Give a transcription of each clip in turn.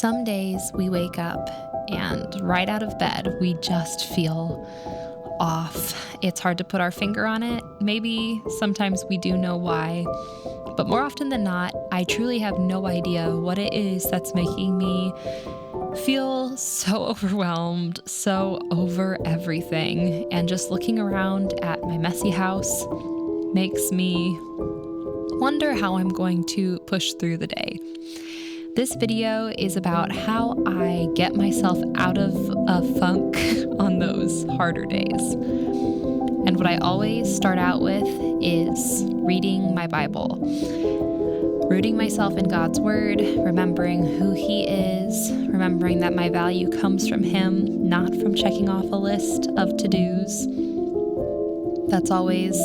Some days we wake up and right out of bed, we just feel off. It's hard to put our finger on it. Maybe sometimes we do know why, but more often than not, I truly have no idea what it is that's making me feel so overwhelmed, so over everything. And just looking around at my messy house makes me wonder how I'm going to push through the day. This video is about how I get myself out of a funk on those harder days. And what I always start out with is reading my Bible, rooting myself in God's Word, remembering who He is, remembering that my value comes from Him, not from checking off a list of to-dos. That's always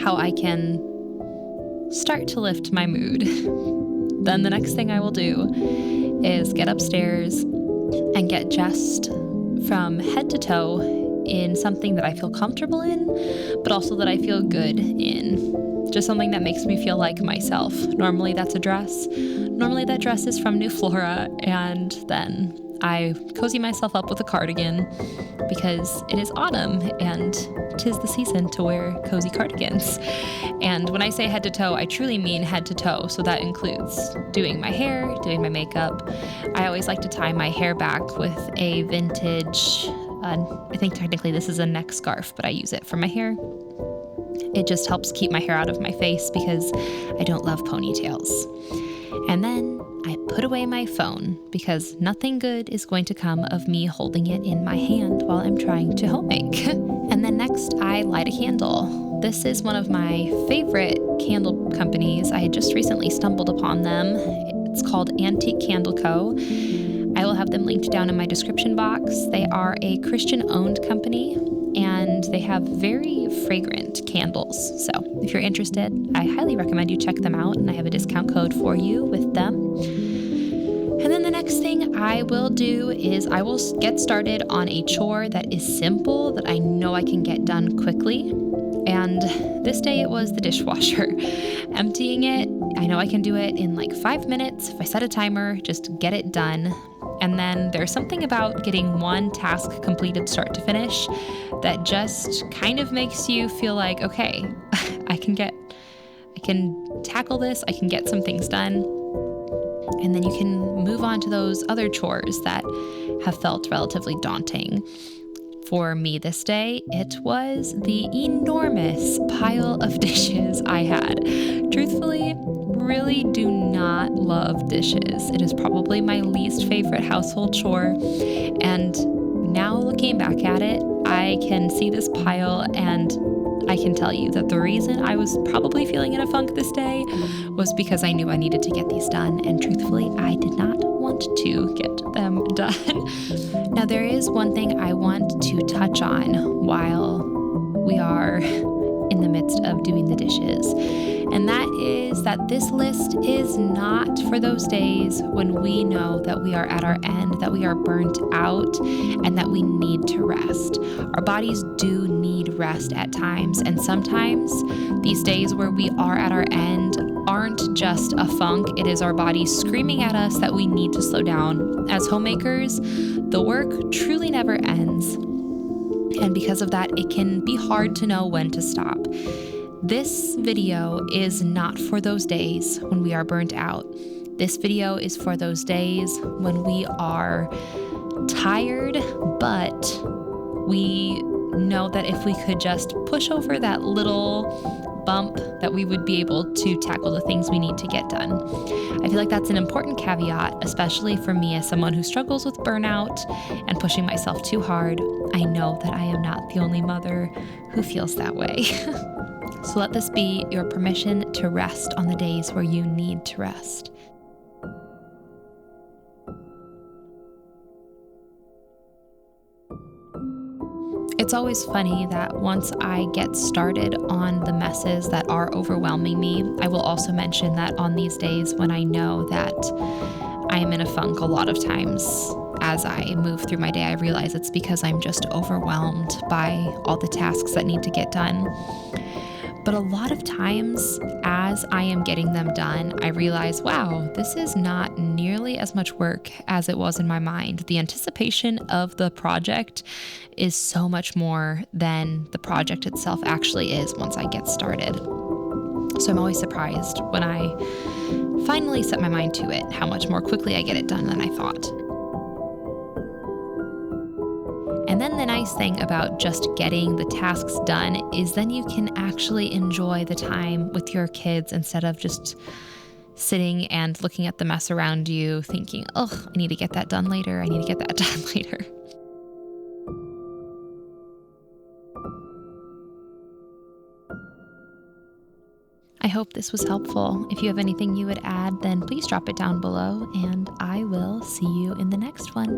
how I can start to lift my mood. Then the next thing I will do is get upstairs and get dressed from head to toe in something that I feel comfortable in, but also that I feel good in. Just something that makes me feel like myself. Normally that's a dress. Normally that dress is from New Flora, and then I cozy myself up with a cardigan because it is autumn and 'tis the season to wear cozy cardigans. And when I say head to toe, I truly mean head to toe. So that includes doing my hair, doing my makeup. I always like to tie my hair back with a vintage, I think technically this is a neck scarf, but I use it for my hair. It just helps keep my hair out of my face because I don't love ponytails. And then I put away my phone because nothing good is going to come of me holding it in my hand while I'm trying to homemake. And then next I light a candle. This is one of my favorite candle companies. I had just recently stumbled upon them. It's called Antique Candle Co. I will have them linked down in my description box. They are a Christian-owned company, and they have very fragrant candles. So if you're interested, I highly recommend you check them out, and I have a discount code for you with them. And then the next thing I will do is I will get started on a chore that is simple, that I know I can get done quickly. And this day it was the dishwasher. Emptying it, I know I can do it in like 5 minutes. If I set a timer, just get it done. And then there's something about getting one task completed start to finish that just kind of makes you feel like, okay, I can tackle this, I can get some things done. And then you can move on to those other chores that have felt relatively daunting. For me this day, it was the enormous pile of dishes I had. Truthfully, really do not love dishes. It is probably my least favorite household chore. And now looking back at it, I can see this pile and I can tell you that the reason I was probably feeling in a funk this day was because I knew I needed to get these done. And truthfully, I did not want to get them done. Now, there is one thing I want to touch on while we are in the midst of doing the dishes. And that is that this list is not for those days when we know that we are at our end, that we are burnt out, and that we need to rest. Our bodies do need rest at times, and sometimes these days where we are at our end aren't just a funk, it is our body screaming at us that we need to slow down. As homemakers, the work truly never ends. And because of that, it can be hard to know when to stop. This video is not for those days when we are burnt out. This video is for those days when we are tired, but we know that if we could just push over that little bump, that we would be able to tackle the things we need to get done. I feel like that's an important caveat, especially for me as someone who struggles with burnout and pushing myself too hard. I know that I am not the only mother who feels that way. So let this be your permission to rest on the days where you need to rest. It's always funny that once I get started on the messes that are overwhelming me, I will also mention that on these days when I know that I am in a funk a lot of times, as I move through my day, I realize it's because I'm just overwhelmed by all the tasks that need to get done. But a lot of times, as I am getting them done, I realize, wow, this is not nearly nearly as much work as it was in my mind. The anticipation of the project is so much more than the project itself actually is once I get started. So I'm always surprised when I finally set my mind to it, how much more quickly I get it done than I thought. And then the nice thing about just getting the tasks done is then you can actually enjoy the time with your kids instead of just sitting and looking at the mess around you thinking, oh, I need to get that done later. I need to get that done later. I hope this was helpful. If you have anything you would add, then please drop it down below, and I will see you in the next one.